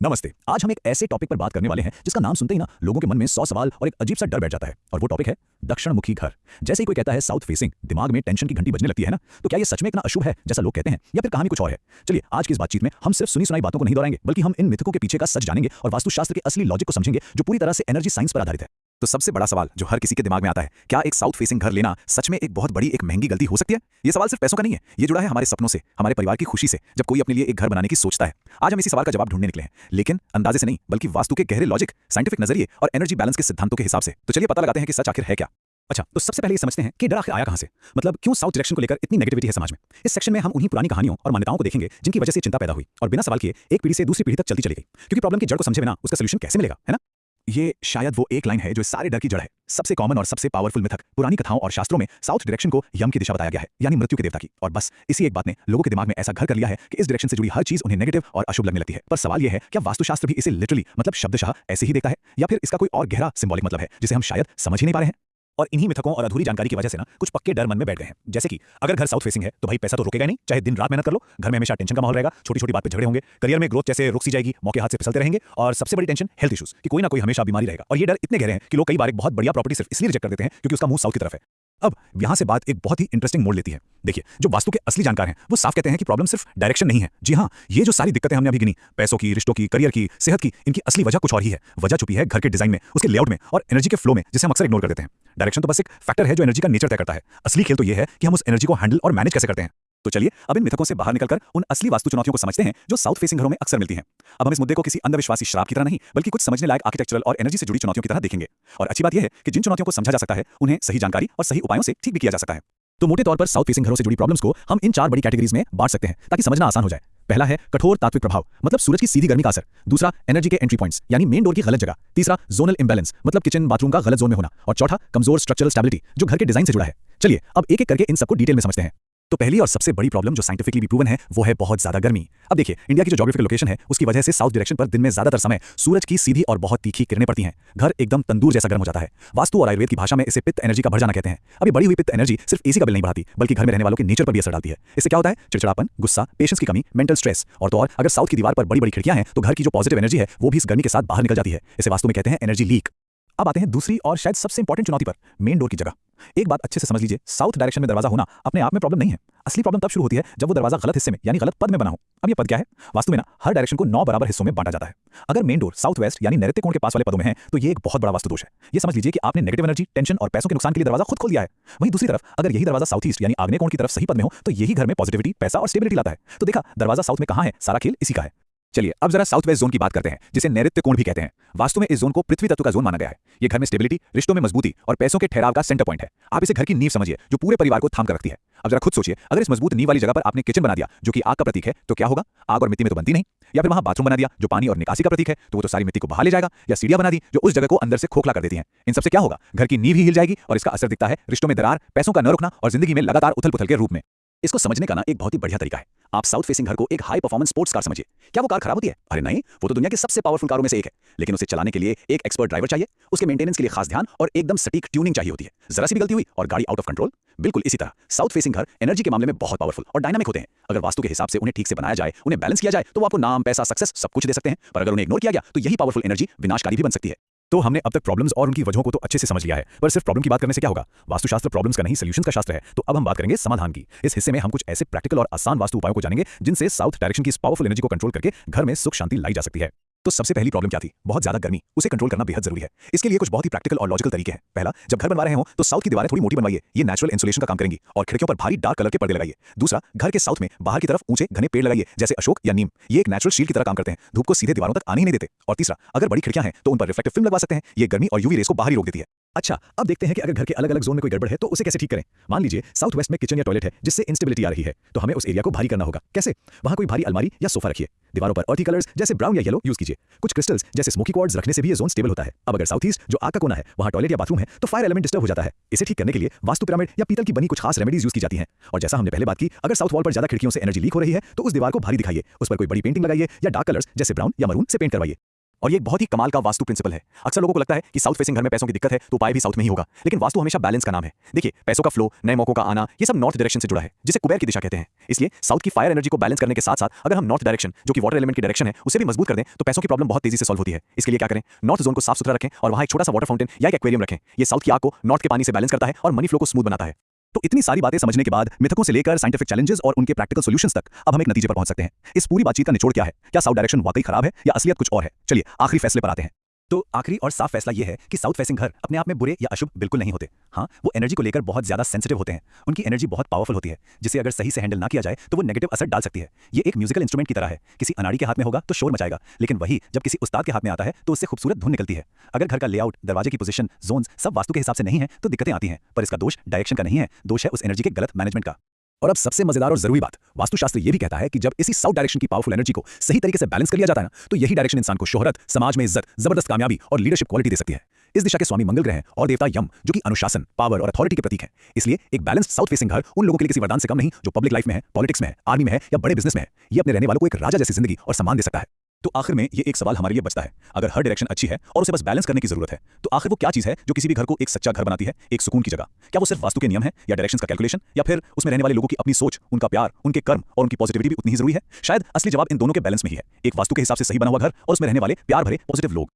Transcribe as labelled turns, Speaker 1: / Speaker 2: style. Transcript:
Speaker 1: नमस्ते। आज हम एक ऐसे टॉपिक पर बात करने वाले हैं जिसका नाम सुनते ही ना लोगों के मन में 100 सवाल और एक अजीब सा डर बैठ जाता है और वो टॉपिक है दक्षिणमुखी घर। जैसे ही कोई कहता है साउथ फेसिंग, दिमाग में टेंशन की घंटी बजने लगती है ना। तो क्या ये सच में इतना अशुभ है जैसा लोग कहते हैं या फिर कहानी कुछ और है? चलिए आज की इस बातचीत में हम सिर्फ सुनी सुनाई बातों को नहीं दोहराएंगे बल्कि हम इन मिथकों के पीछे का सच जानेंगे और वास्तुशास्त्र के असली लॉजिक को समझेंगे जो पूरी तरह से एनर्जी साइंस पर आधारित है। तो सबसे बड़ा सवाल जो हर किसी के दिमाग में आता है, क्या एक साउथ फेसिंग घर लेना सच में एक बहुत बड़ी एक महंगी गलती हो सकती है? ये सवाल सिर्फ पैसों का नहीं है, ये जुड़ा है हमारे सपनों से, हमारे परिवार की खुशी से, जब कोई अपने लिए एक घर बनाने की सोचता है। आज हम इसी सवाल का जवाब ढूंढने निकले हैं, लेकिन अंदाजे से नहीं बल्कि वास्तु के गहरे लॉजिक, साइंटिफिक नजरिए और एनर्जी बैलेंस के सिद्धांतों के हिसाब से। तो चलिए पता लगाते हैं कि सच आखिर है क्या। अच्छा, तो सबसे पहले ये समझते हैं कि डर आखिर आया कहां से। मतलब क्यों साउथ डायरेक्शन को लेकर इतनी नेगेटिविटी है समाज में। इस सेक्शन में हम उन्हीं पुरानी कहानियों और मान्यताओं को देखेंगे जिनकी वजह से चिंता पैदा हुई और बिना सवाल किए एक पीढ़ी से दूसरी पीढ़ी तक चलती चली गई, क्योंकि प्रॉब्लम की जड़ को समझे बिना उसका सॉल्यूशन कैसे मिलेगा, है ना। ये शायद वो एक लाइन है जो इस सारे डर की जड़ है। सबसे कॉमन और सबसे पावरफुल मिथक पुरानी कथाओं और शास्त्रों में साउथ डायरेक्शन को यम की दिशा बताया गया है, यानी मृत्यु के देवता की। और बस इसी एक बात ने लोगों के दिमाग में ऐसा घर कर लिया है कि इस डायरेक्शन से जुड़ी हर चीज उन्हें नेगेटिव और अशुभ लगने लगती है। पर सवाल यह है, क्या वास्तुशास्त्र भी इसे लिटरली मतलब शब्दशः ऐसे ही देखता है या फिर इसका कोई और गहरा सिंबॉलिक मतलब है जिसे हम शायद समझ ही नहीं पा रहे हैं। और इन्हीं मिथकों और अधूरी जानकारी की वजह से ना कुछ पक्के डर मन में बैठ गए हैं। जैसे कि अगर घर साउथ फेसिंग है तो भाई पैसा तो रुकेगा नहीं, चाहे दिन रात मेहनत कर लो, घर में हमेशा टेंशन का माहौल रहेगा, छोटी छोटी बात पे झगड़े होंगे, करियर में ग्रोथ जैसे रुक सी जाएगी, मौके हाथ से फिसलते रहेंगे, और सबसे बड़ी टेंशन हेल्थ इश्यूज कि कोई ना कोई हमेशा बीमारी रहेगा। और ये डर इतने गहरे हैं कि लोग कई बार एक बहुत बढ़िया प्रॉपर्टी सिर्फ इसलिए रिजेक्ट कर देते हैं क्योंकि उसका मुंह साउथ की तरफ है। अब यहां से बात एक बहुत ही इंटरेस्टिंग मोड़ लेती है। देखिए, जो वास्तु के असली जानकार हैं वो साफ कहते हैं कि प्रॉब्लम सिर्फ डायरेक्शन नहीं है। जी हां, ये जो सारी दिक्कतें हमने अभी गिनी, पैसों की, रिश्तों की, करियर की, सेहत की, इनकी असली वजह कुछ और ही है। वजह छुपी है घर के डिजाइन में, उसके लेआउट में और एनर्जी के फ्लो में, जिसे हम अक्सर इग्नोर कर देते हैं। डायरेक्शन तो बस एक फैक्टर है जो एनर्जी का नेचर तय करता है। असली खेल तो ये है कि हम उस एनर्जी को हैंडल और मैनेज कैसे करते हैं। तो चलिए अब इन मिथकों से बाहर निकलकर उन असली वास्तु चुनौतियों को समझते हैं जो साउथ फेसिंग घरों में अक्सर मिलती हैं। अब हम इस मुद्दे को किसी अंधविश्वासी श्राप की तरह नहीं बल्कि कुछ समझने लायक आर्किटेक्चरल और एनर्जी से जुड़ी चुनौतियों की तरह देखेंगे। और अच्छी बात यह है कि जिन चुनौतियों को समझा जा सकता है उन्हें सही जानकारी और सही उपायों से ठीक भी किया जा सकता है। तो मोटे तौर पर साउथ फेसिंग घरों से जुड़ी प्रॉब्लम्स को हम इन 4 बड़ी कैटेगरीज में बांट सकते हैं ताकि समझना आसान हो जाए। पहला है कठोर तात्विक प्रभाव, मतलब सूरज की सीधी गर्मी का असर। दूसरा, एनर्जी के एंट्री पॉइंट्स, यानी मेन डोर की गलत जगह। तीसरा, जोनल इंबैलेंस, मतलब किचन बाथरूम का गलत जोन में होना। और चौथा, कमजोर स्ट्रक्चरल स्टेबिलिटी जो घर के डिजाइन से जुड़ा है। चलिए अब एक एक करके इन सबको डिटेल में समझते हैं। तो पहली और सबसे बड़ी प्रॉब्लम जो साइंटिफिकली भी प्रूवन है वो है बहुत ज्यादा गर्मी। अब देखिए, इंडिया की जो ज्योग्राफिकल लोकेशन है उसकी वजह से साउथ डायरेक्शन पर दिन में ज्यादातर समय सूरज की सीधी और बहुत तीखी किरणें पड़ती हैं। घर एकदम तंदूर जैसा गर्म हो जाता है। वास्तु और आयुर्वेद की भाषा में इसे पित्त एनर्जी का बढ़ जाना कहते हैं। अभी बढ़ी हुई पित्त एनर्जी सिर्फ एसी का बिल नहीं बढ़ाती बल्कि घर में रहने वालों के नेचर पर भी असर डालती है। इससे क्या होता है? चिड़चिड़ापन, गुस्सा, पेशेंस की कमी, मेंटल स्ट्रेस। और तो और अगर साउथ की दीवार पर बड़ी बड़ी खिड़कियां हैं तो घर की जो पॉजिटिव एनर्जी है वो भी इस गर्मी के साथ बाहर निकल जाती है। इसे वास्तु में कहते हैं एनर्जी लीक। अब आते हैं दूसरी और शायद सबसे इंपॉर्टेंट चुनौती पर, मेन डोर की जगह। एक बात अच्छे से समझ लीजिए, साउथ डायरेक्शन में दरवाजा होना अपने आप में प्रॉब्लम नहीं है। असली प्रॉब्लम तब शुरू होती है जब वो दरवाजा गलत हिस्से में यानी गलत पद में बना हो। अब ये पद क्या है? वास्तु में ना हर डायरेक्शन को 9 बराबर हिस्सों में बांटा जाता है। अगर मेन डोर साउथ वेस्ट यानी नैऋत्य कोण के पास वाले पदों में है तो ये एक बहुत बड़ा वास्तु दोष है। ये समझ लीजिए कि आपने नेगेटिव एनर्जी, टेंशन और पैसों के नुकसान के लिए दरवाजा खुद खोल दिया है। वहीं दूसरी तरफ अगर यही दरवाजा साउथ ईस्ट यानी आग्नेय कोण की तरफ सही पद में हो तो यही घर में पॉजिटिविटी, पैसा और स्टेबिलिटी लाता है। तो देखा, दरवाजा साउथ में कहां है, सारा खेल इसी का है। चलिए अब जरा साउथ वेस्ट जोन की बात करते हैं, जिसे नैऋत्य कोण भी कहते हैं। वास्तु में इस जोन को पृथ्वी तत्व का जोन माना गया है। ये घर में स्टेबिलिटी, रिश्तों में मजबूती और पैसों के ठहराव का सेंटर पॉइंट है। आप इसे घर की नींव समझिए जो पूरे परिवार को थाम कर रखती है। अब जरा खुद सोचिए, अगर इस मजबूत नींव वाली जगह पर आपने किचन बना दिया जो कि आग का प्रतीक है तो क्या होगा? आग और मिट्टी में तो बनती नहीं। या फिर वहां बाथरूम बना दिया जो पानी और निकासी का प्रतीक है तो वो तो सारी मिट्टी को बाहर ले जाएगा। या सीढ़ियां बना दी जो उस जगह को अंदर से खोखला कर देती हैं। इन सबसे क्या होगा? घर की नींव ही हिल जाएगी और इसका असर दिखता है रिश्तों में दरार, पैसों का न रुकना और जिंदगी में लगातार उथल पुथल के रूप में। इसको समझने का ना एक बहुत ही बढ़िया तरीका है, आप साउथ फेसिंग घर को एक हाई परफॉर्मेंस स्पोर्ट्स कार समझिए। क्या वो कार खराब होती है? अरे नहीं, वो तो दुनिया की सबसे पावरफुल कारों में से एक है। लेकिन उसे चलाने के लिए एक एक्सपर्ट ड्राइवर चाहिए, उसके मेंटेनेंस के लिए खास ध्यान और एकदम सटीक ट्यूनिंग चाहिए होती है। जरा सी भी गलती हुई और गाड़ी आउट ऑफ कंट्रोल। बिल्कुल इसी तरह साउथ फेसिंग घर एनर्जी के मामले में बहुत पावरफुल और डायनामिक होते हैं। अगर वास्तु के हिसाब से उन्हें ठीक से बनाया जाए, उन्हें बैलेंस किया जाए तो वो आपको नाम, पैसा, सक्सेस सब कुछ दे सकते हैं। पर अगर उन्हें इग्नोर किया गया तो यही पावरफुल एनर्जी विनाशकारी भी बन सकती है। तो हमने अब तक प्रॉब्लम्स और उनकी वजहों को तो अच्छे से समझ लिया है, पर सिर्फ प्रॉब्लम की बात करने से क्या होगा? वास्तुशास्त्र प्रॉब्लम्स का नहीं, सॉल्यूशंस का शास्त्र है। तो अब हम बात करेंगे समाधान की। इस हिस्से में हम कुछ ऐसे प्रैक्टिकल और आसान वास्तु उपायों को जानेंगे जिनसे साउथ डायरेक्शन की इस पावरफुल एनर्जी को कंट्रोल करके घर में सुख शांति लाई जा सकती है। तो सबसे पहली प्रॉब्लम क्या थी? बहुत ज्यादा गर्मी। उसे कंट्रोल करना बेहद जरूरी है। इसके लिए कुछ बहुत ही प्रैक्टिकल और लॉजिकल तरीके हैं। पहला, जब घर बनवा रहे हो तो साउथ की दीवारें थोड़ी मोटी बनवाइए, ये नेचुरल इंसुलेशन का काम करेंगी। और खिड़कियों पर भारी डार्क कलर के पर्दे लगाइए। दूसरा, घर के साउथ में बाहर की तरफ ऊंचे घने पेड़ लगाइए जैसे अशोक या नीम। ये एक नेचुरल शील्ड की तरह काम करते हैं, धूप को सीधे दीवारों तक आने ही नहीं देते। और तीसरा, अगर बड़ी खिड़कियां हैं तो उन पर रिफ्लेक्टिव फिल्म लगवा सकते हैं, ये गर्मी और यूवी रेस को बाहर ही रोक देती है। अच्छा, अब देखते हैं कि अगर घर के अलग अलग जोन में कोई गड़बड़ है तो उसे कैसे ठीक करें। मान लीजिए साउथ वेस्ट में किचन या टॉयलेट है जिससे इंस्टेबिलिटी आ रही है, तो हमें उस एरिया को भारी करना होगा। कैसे? वहां कोई भारी अलमारी या सोफा रखिए। दीवारों पर अर्थी कलर्स जैसे ब्राउन या येलो यूज कीजिए। कुछ क्रिस्टल्स जैसे स्मोकी क्वार्ट्ज रखने से भी ये जोन स्टेबल होता है। अब अगर साउथ ईस्ट जो आग का कोना है वहां टॉयलेट या बाथरूम है तो फायर एलिमेंट डिस्टर्ब हो जाता है। इसे ठीक करने के लिए वास्तु पिरामिड या पीतल की बनी कुछ खास रेमेडीज यूज की जाती हैं। और जैसा हमने पहले बात की, अगर साउथ वॉल पर ज्यादा खिड़कियों से एनर्जी लीक हो रही है तो उस दीवार को भारी दिखाइए, उस पर कोई बड़ी पेंटिंग लगाइए या डार्क कलर्स जैसे ब्राउन या मरून से पेंट करवाइए। और ये एक बहुत ही कमाल का वास्तु प्रिंसिपल है। अक्सर लोगों को लगता है कि साउथ फेसिंग घर में पैसों की दिक्कत है तो उपाय भी साउथ में ही होगा, लेकिन वास्तु हमेशा बैलेंस का नाम है। देखिए, पैसों का फ्लो, नए मौकों का आना, ये सब नॉर्थ डायरेक्शन से जुड़ा है, जिसे कुबेर की दिशा कहते हैं। इसलिए साउथ की फायर एनर्जी को बैलेंस करने के साथ साथ अगर हम नॉर्थ डायरेक्शन, जो कि वाटर एलिमेंट की डायरेक्शन है, उसे भी मजबूत कर दें तो पैसों की प्रॉब्लम बहुत तेजी से सॉल्व होती है। इसके लिए क्या करें, नॉर्थ जोन को साफ सुथरा रखें और वहां एक छोटा सा वाटर फाउंटेन या एक एक्वेरियम रखें। ये साउथ की आग को नॉर्थ के पानी से बैलेंस करता है और मनी फ्लो को स्मूथ बनाता है। तो इतनी सारी बातें समझने के बाद मिथकों से लेकर साइंटिफिक चैलेंजेस और उनके प्रैक्टिकल सॉल्यूशंस तक अब हम एक नतीजे पर पहुंच सकते हैं। इस पूरी बातचीत का निचोड़ क्या है? क्या साउथ डायरेक्शन वाकई खराब है या असलियत कुछ और है? चलिए आखिरी फैसले पर आते हैं। तो आखिरी और साफ फैसला यह है कि साउथ फेसिंग घर अपने आप में बुरे या अशुभ बिल्कुल नहीं होते। हाँ, वो एनर्जी को लेकर बहुत ज्यादा सेंसिटिव होते हैं। उनकी एनर्जी बहुत पावरफुल होती है, जिसे अगर सही से हैंडल ना किया जाए तो वो नेगेटिव असर डाल सकती है। ये एक म्यूजिकल इंस्ट्रूमेंट की तरह है। किसी अनाड़ी के हाथ में होगा तो शोर मचाएगा, लेकिन वही जब किसी उस्ताद के हाथ में आता है तो उससे खूबसूरत धुन निकलती है। अगर घर का लेआउट, दरवाजे की पोजीशन, जोन्स सब वास्तु के हिसाब से नहीं है तो दिक्कतें आती हैं, पर इसका दोष डायरेक्शन का नहीं है, दोष है उस एनर्जी के गलत मैनेजमेंट का। और अब सबसे मजेदार और जरूरी बात, वास्तुशास्त्र ये भी कहता है कि जब इसी साउथ डायरेक्शन की पावरफुल एनर्जी को सही तरीके से बैलेंस कर लिया जाता है ना, तो यही डायरेक्शन इंसान को शोहरत, समाज में इज्जत, जबरदस्त कामयाबी और लीडरशिप क्वालिटी दे सकती है। इस दिशा के स्वामी मंगल ग्रह हैं और देवता यम, जो कि अनुशासन, पावर और अथॉरिटी के प्रतीक हैं। इसलिए एक बैलेंस्ड साउथ फेसिंग घर उन लोगों के लिए किसी वरदान से कम नहीं जो पब्लिक लाइफ में है, पॉलिटिक्स में है, आर्मी में है या बड़े बिजनेस में है। ये अपने रहने वालों को एक राजा जैसी जिंदगी और सम्मान दे सकता है। तो आखिर में ये एक सवाल हमारे लिए बचता है, अगर हर डायरेक्शन अच्छी है और उसे बस बैलेंस करने की जरूरत है, तो आखिर वो क्या चीज है जो किसी भी घर को एक सच्चा घर बनाती है, एक सुकून की जगह? क्या वो सिर्फ वास्तु के नियम है या डायरेक्शंस का कैलकुलेशन, या फिर उसमें रहने वाले लोगों की अपनी सोच, उनका प्यार, उनके कर्म और उनकी पॉजिटिविटी भी उतनी ही जरूरी है? शायद असली जवाब इन दोनों के बैलेंस में ही है, एक वास्तु के हिसाब से सही बना हुआ घर और उसमें रहने वाले प्यार भरे पॉजिटिव लोग।